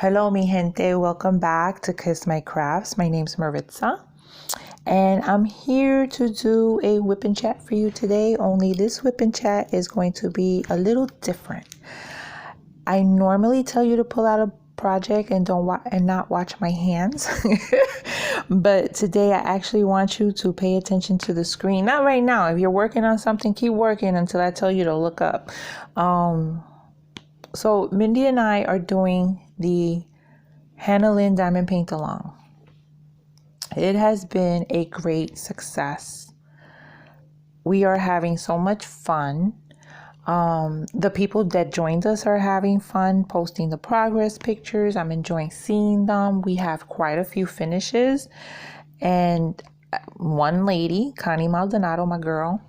Hello, mi gente. Welcome back to Kiss My Crafts. My name's Maritza, and I'm here to do a whip and chat for you today. Only this whip and chat is going to be a little different. I normally tell you to pull out a project and not watch my hands, but today I actually want you to pay attention to the screen. Not right now. If you're working on something, keep working until I tell you to look up. So Mindy and I are doing the Hannah Lynn Diamond Paint Along. It has been a great success. We are having so much fun. The people that joined us are having fun posting the progress pictures. I'm enjoying seeing them. We have quite a few finishes. And one lady, Connie Maldonado, my girl,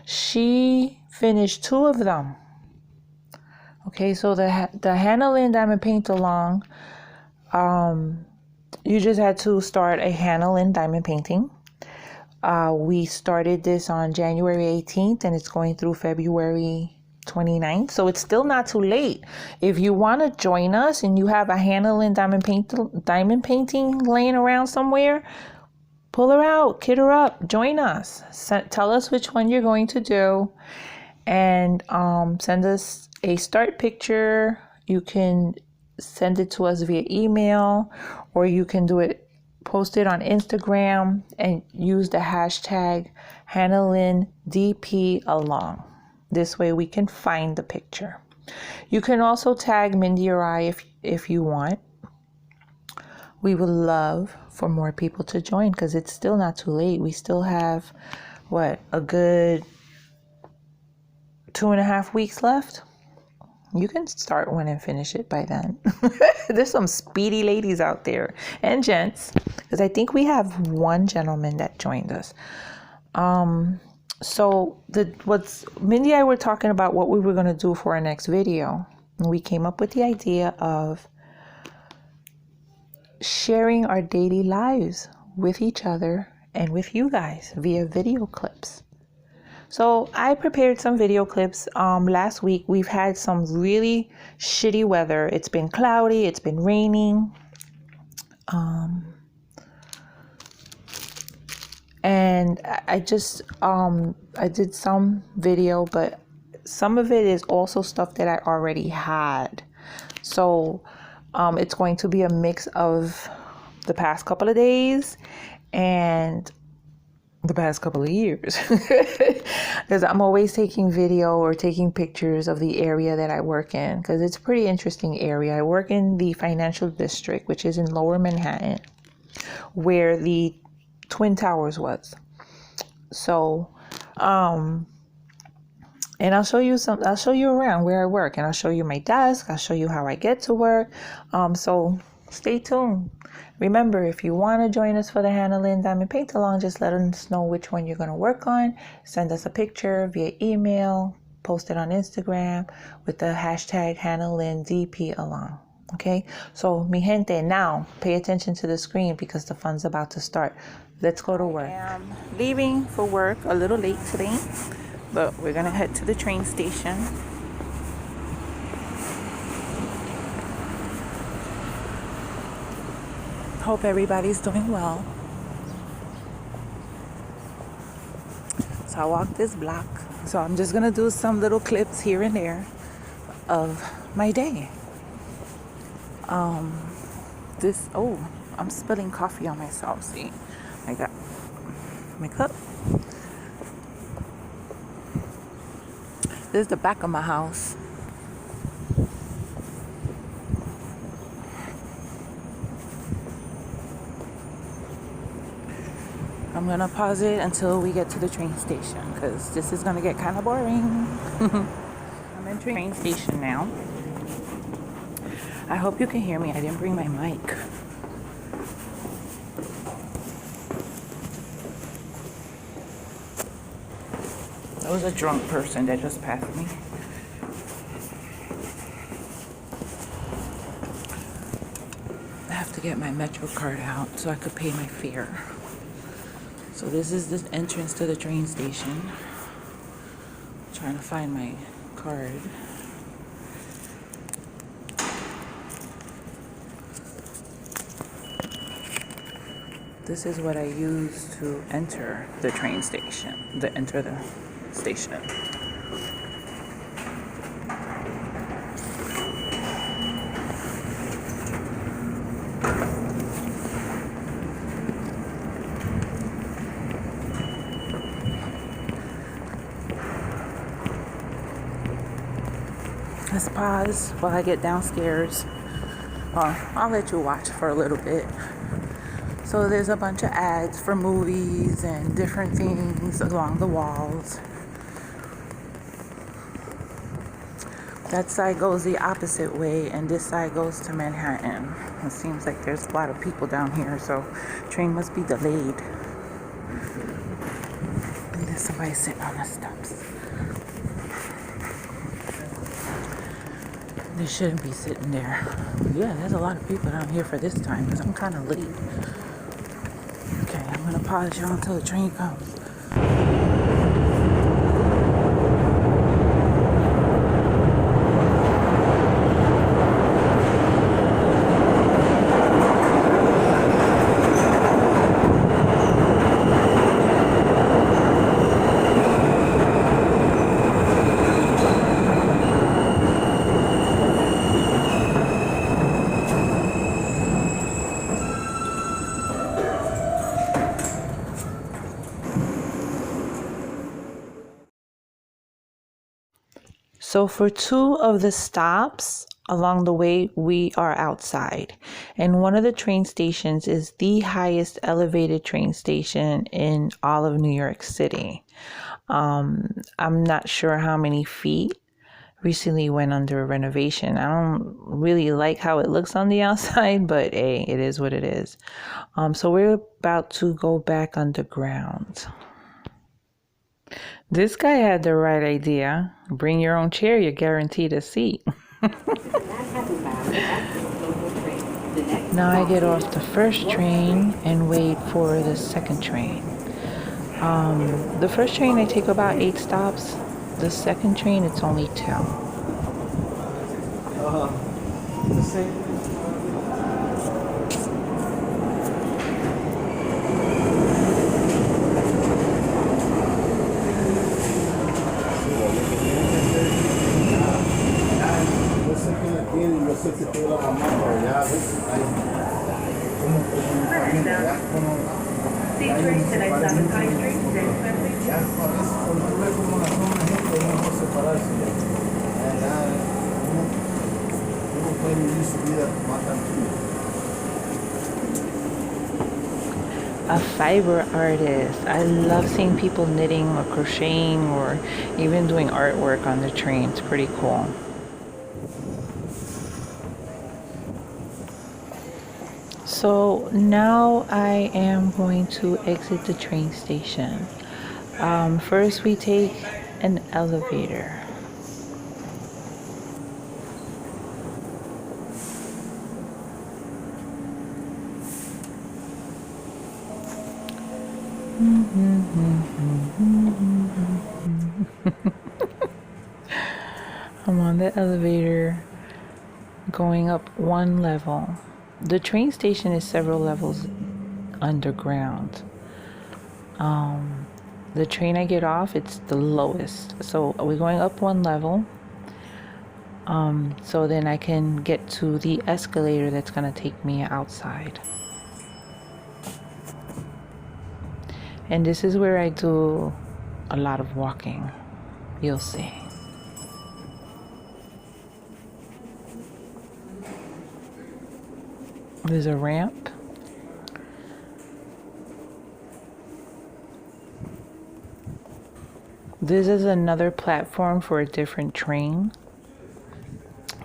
she finished 2 of them. Okay, so the Hannah Lynn Diamond Paint Along, you just had to start a Hannah Lynn diamond painting. We started this on January 18th and it's going through February 29th. So it's still not too late. If you want to join us and you have a Hannah Lynn diamond painting laying around somewhere, pull her out, kit her up, join us. Tell us which one you're going to do and send us a start picture. You can send it to us via email, or you can post it on Instagram and use the hashtag HannahLynnDP This way we can find the picture. You can also tag Mindy or I if you want. We would love for more people to join because it's still not too late. We still have, a good 2.5 weeks left. You can start one and finish it by then. There's some speedy ladies out there and gents, because I think we have one gentleman that joined us. So Mindy and I were talking about what we were going to do for our next video. And we came up with the idea of sharing our daily lives with each other and with you guys via video clips. So I prepared some video clips. Last week we've had some really shitty weather. It's been cloudy, it's been raining. And I did some video, but some of it is also stuff that I already had. So it's going to be a mix of the past couple of days and the past couple of years, because I'm always taking video or taking pictures of the area that I work in, because it's a pretty interesting area. I work in the financial district, which is in Lower Manhattan, where the Twin Towers was. So and I'll show you around where I work, and I'll show you my desk. I'll show you how I get to work. So stay tuned. Remember, if you want to join us for the Hannah Lynn Diamond Paint Along, just let us know which one you're going to work on. Send us a picture via email, post it on Instagram with the hashtag HannahLynnDP Okay, so mi gente, now pay attention to the screen because the fun's about to start. Let's go to work. I am leaving for work a little late today, but we're going to head to the train station. Hope everybody's doing well. So I walked this block. So I'm just gonna do some little clips here and there of my day. I'm spilling coffee on myself. See, I got my cup. This is the back of my house. I'm going to pause it until we get to the train station because this is going to get kind of boring. I'm in the train station now. I hope you can hear me. I didn't bring my mic. That was a drunk person that just passed me. I have to get my Metro card out so I could pay my fare. So this is the entrance to the train station. I'm trying to find my card. this is what I use to enter the train station, enter the station. Let's pause while I get downstairs. I'll let you watch for a little bit. So there's a bunch of ads for movies and different things along the walls. That side goes the opposite way, and this side goes to Manhattan. It seems like there's a lot of people down here, so train must be delayed. And there's somebody sitting on the steps. They shouldn't be sitting there. Yeah, there's a lot of people down here for this time because I'm kind of late. Okay, I'm going to pause y'all until the train comes. So for 2 of the stops along the way, we are outside. And one of the train stations is the highest elevated train station in all of New York City. I'm not sure how many feet. Recently went under renovation. I don't really like how it looks on the outside, but hey, it is what it is. So we're about to go back underground. This guy had the right idea. Bring your own chair, you're guaranteed a seat. Now I get off the first train and wait for the second train. The first train I take about 8 stops. The second train, it's only 2. A fiber artist. I love seeing people knitting or crocheting or even doing artwork on the train. It's pretty cool. So now I am going to exit the train station. First we take an elevator. I'm on the elevator going up 1 level. The train station is several levels underground. The train I get off, it's the lowest. So we're going up 1 level. So then I can get to the escalator that's gonna take me outside. And this is where I do a lot of walking. You'll see. There's a ramp. This is another platform for a different train.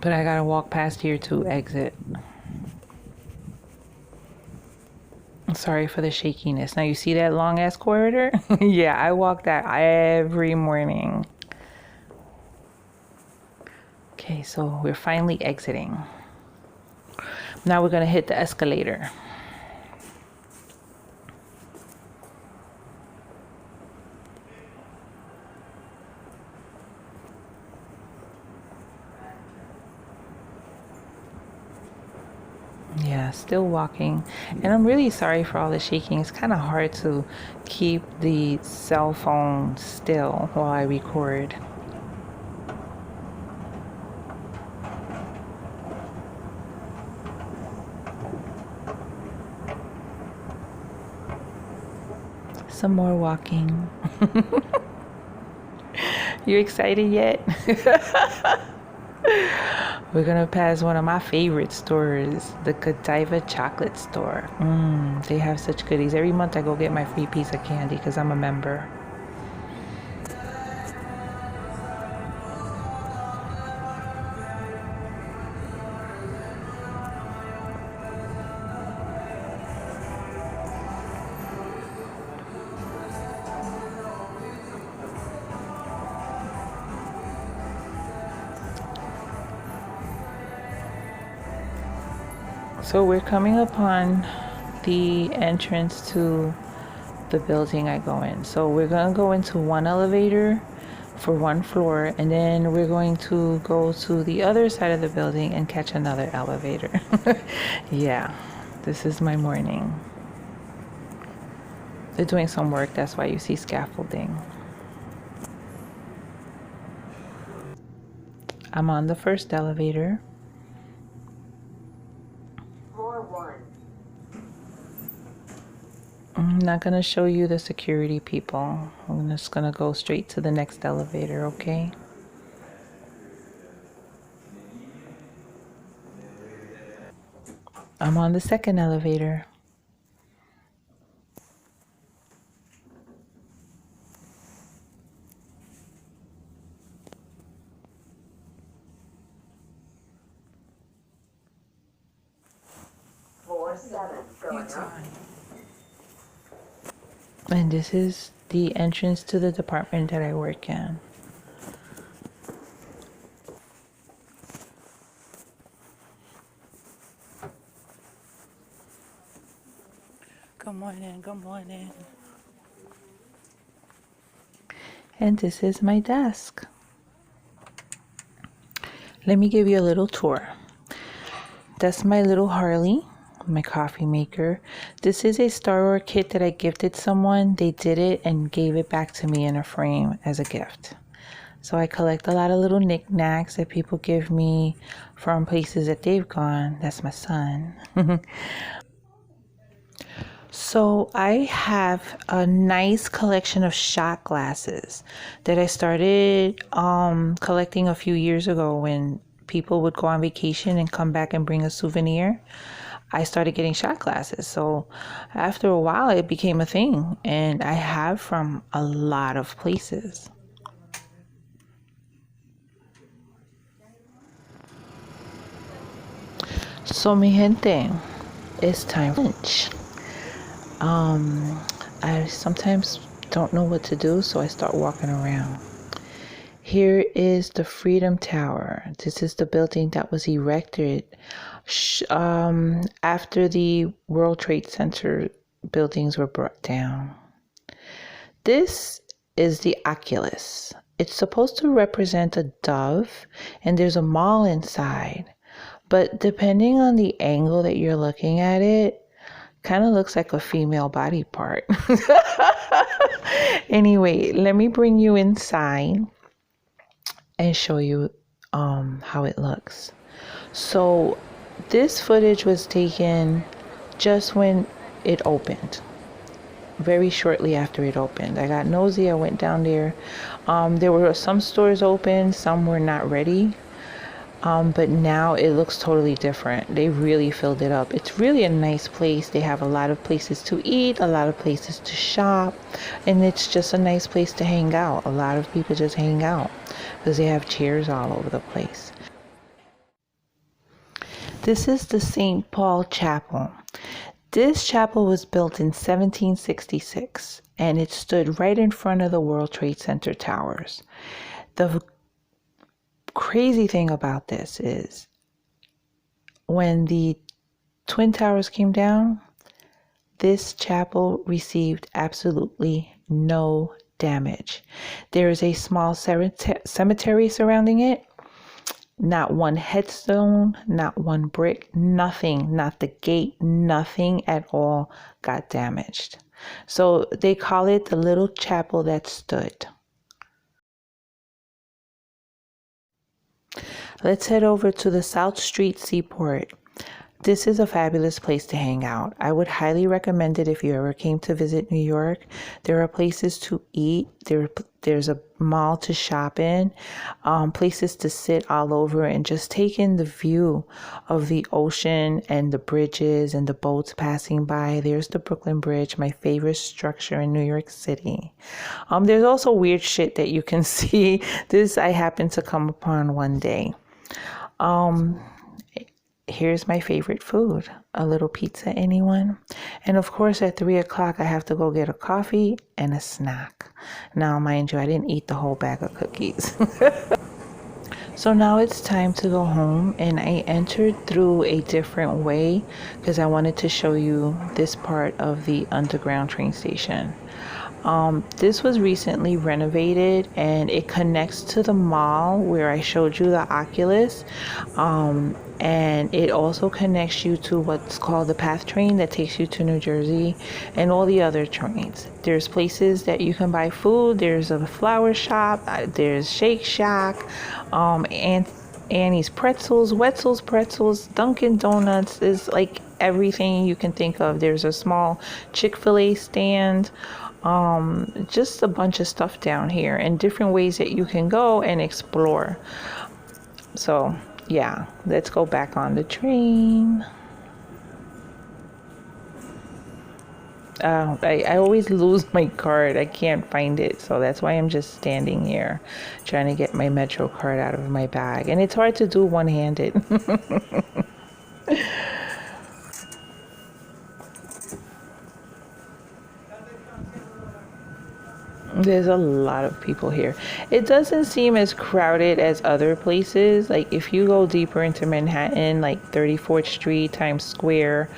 But I gotta walk past here to exit. Sorry for the shakiness. Now you see that long ass corridor? Yeah, I walk that every morning. Okay, so we're finally exiting. Now we're gonna hit the escalator. still walking. And I'm really sorry for all the shaking. It's kind of hard to keep the cell phone still while I record. Some more walking. You excited yet? We're gonna pass one of my favorite stores, the Godiva chocolate store. They have such goodies. Every month I go get my free piece of candy because I'm a member. So we're coming upon the entrance to the building I go in. So we're gonna go into one elevator for one floor, and then we're going to go to the other side of the building and catch another elevator. Yeah, this is my morning. They're doing some work, that's why you see scaffolding. I'm on the first elevator. I'm not going to show you the security people. I'm just going to go straight to the next elevator, okay? I'm on the second elevator. Floor 7 going up. And this is the entrance to the department that I work in. Good morning, good morning. And this is my desk. Let me give you a little tour. That's my little Harley, my coffee maker. This is a Star Wars kit that I gifted someone. They did it and gave it back to me in a frame as a gift. So I collect a lot of little knickknacks that people give me from places that they've gone. That's my son. So I have a nice collection of shot glasses that I started collecting a few years ago when people would go on vacation and come back and bring a souvenir. I started getting shot glasses. So after a while, it became a thing, and I have from a lot of places. So mi gente, it's time for lunch. I sometimes don't know what to do, so I start walking around. Here is the Freedom Tower. This is the building that was erected after the World Trade Center buildings were brought down. This is the Oculus. It's supposed to represent a dove, and there's a mall inside. But depending on the angle that you're looking at it, kind of looks like a female body part. Anyway, let me bring you inside and show you how it looks. So this footage was taken just when it opened, very shortly after it opened. I got nosy, I went down there. There were some stores open, some were not ready. But now it looks totally different. They really filled it up. It's really a nice place. They have a lot of places to eat, a lot of places to shop, and it's just a nice place to hang out. A lot of people just hang out because they have chairs all over the place. This is the St. Paul Chapel. This chapel was built in 1766, and it stood right in front of the World Trade Center towers. The crazy thing about this is when the Twin Towers came down, this chapel received absolutely no damage. There is a small cemetery surrounding it, Not one headstone, not one brick, nothing, not the gate, nothing at all got damaged. So they call it the little chapel that stood. Let's head over to the South Street Seaport. This is a fabulous place to hang out. I would highly recommend it if you ever came to visit New York. There are places to eat. There's a mall to shop in, places to sit all over and just take in the view of the ocean and the bridges and the boats passing by. There's the Brooklyn Bridge, my favorite structure in New York City. There's also weird shit that you can see. This I happened to come upon one day. Here's my favorite food, a little pizza, anyone? And of course, at 3 o'clock, I have to go get a coffee and a snack. Now, mind you, I didn't eat the whole bag of cookies. So now it's time to go home, and I entered through a different way because I wanted to show you this part of the underground train station. This was recently renovated and it connects to the mall where I showed you the Oculus. And it also connects you to what's called the PATH train that takes you to New Jersey and all the other trains. There's places that you can buy food. There's a flower shop. There's Shake Shack, and Annie's Pretzels, Wetzel's Pretzels, Dunkin' Donuts. Is like everything you can think of. There's a small Chick-fil-A stand. Just a bunch of stuff down here and different ways that you can go and explore. So yeah, let's go back on the train. I always lose my card. I can't find it, so that's why I'm just standing here trying to get my Metro card out of my bag, and it's hard to do one-handed. There's a lot of people here. It doesn't seem as crowded as other places. Like if you go deeper into Manhattan, like 34th Street, Times Square,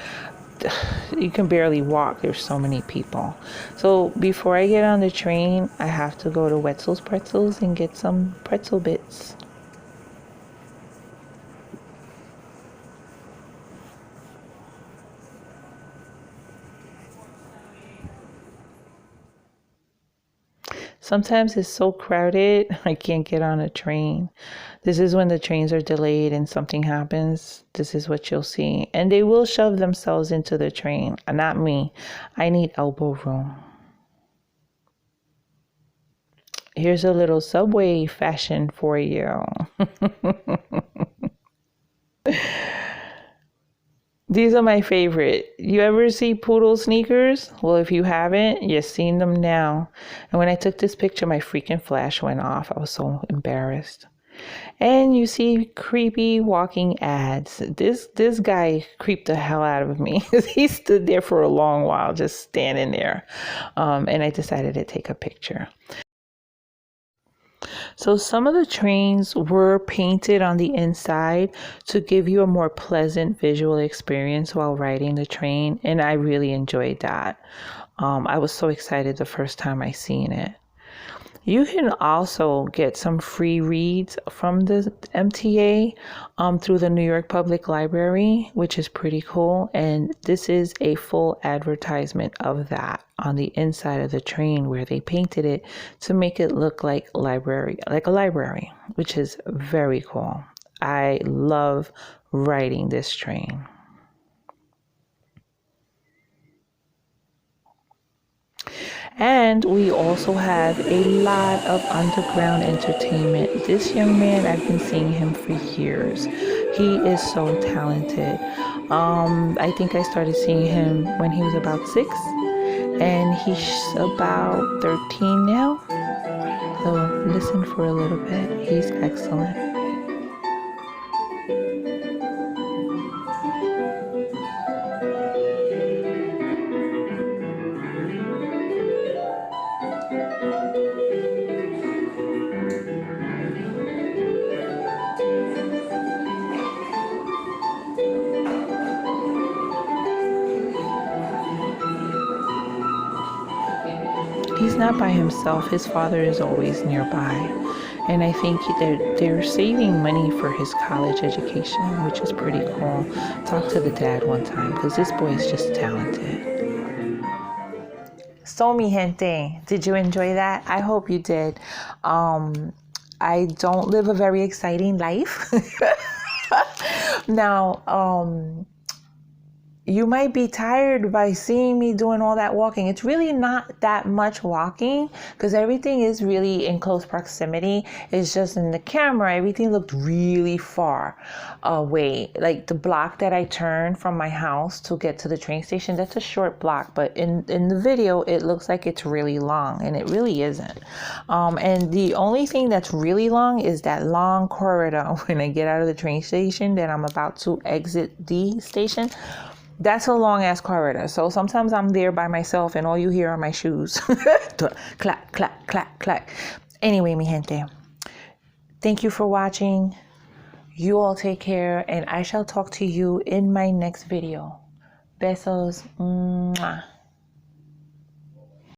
you can barely walk. There's so many people. So before I get on the train, I have to go to Wetzel's Pretzels and get some pretzel bits. Sometimes it's so crowded, I can't get on a train. This is when the trains are delayed and something happens. This is what you'll see. And they will shove themselves into the train. Not me. I need elbow room. Here's a little subway fashion for you. These are my favorite. You ever see poodle sneakers? Well, if you haven't, you've seen them now. And when I took this picture, my freaking flash went off. I was so embarrassed. And you see creepy walking ads. This guy creeped the hell out of me. He stood there for a long while, just standing there. And I decided to take a picture. So some of the trains were painted on the inside to give you a more pleasant visual experience while riding the train, and I really enjoyed that. I was so excited the first time I seen it. You can also get some free reads from the MTA through the New York Public Library, which is pretty cool. And this is a full advertisement of that on the inside of the train where they painted it to make it look like a library, which is very cool. I love riding this train. And we also have a lot of underground entertainment. This young man, I've been seeing him for years. He is so talented. I think I started seeing him when he was about 6, and he's about 13 now. So listen for a little bit. He's excellent. He's not by himself. His father is always nearby. And I think they're saving money for his college education, which is pretty cool. Talk to the dad one time because this boy is just talented. So, mi gente, did you enjoy that? I hope you did. I don't live a very exciting life. Now, you might be tired by seeing me doing all that walking. It's really not that much walking because everything is really in close proximity. It's just in the camera, everything looked really far away. Like the block that I turned from my house to get to the train station, that's a short block. But in the video, it looks like it's really long, and it really isn't. And the only thing that's really long is that long corridor when I get out of the train station that I'm about to exit the station. That's a long ass corridor. So sometimes I'm there by myself and all you hear are my shoes. Clack, clack, clack, clack. Anyway, mi gente, thank you for watching. You all take care, and I shall talk to you in my next video. Besos. Mwah.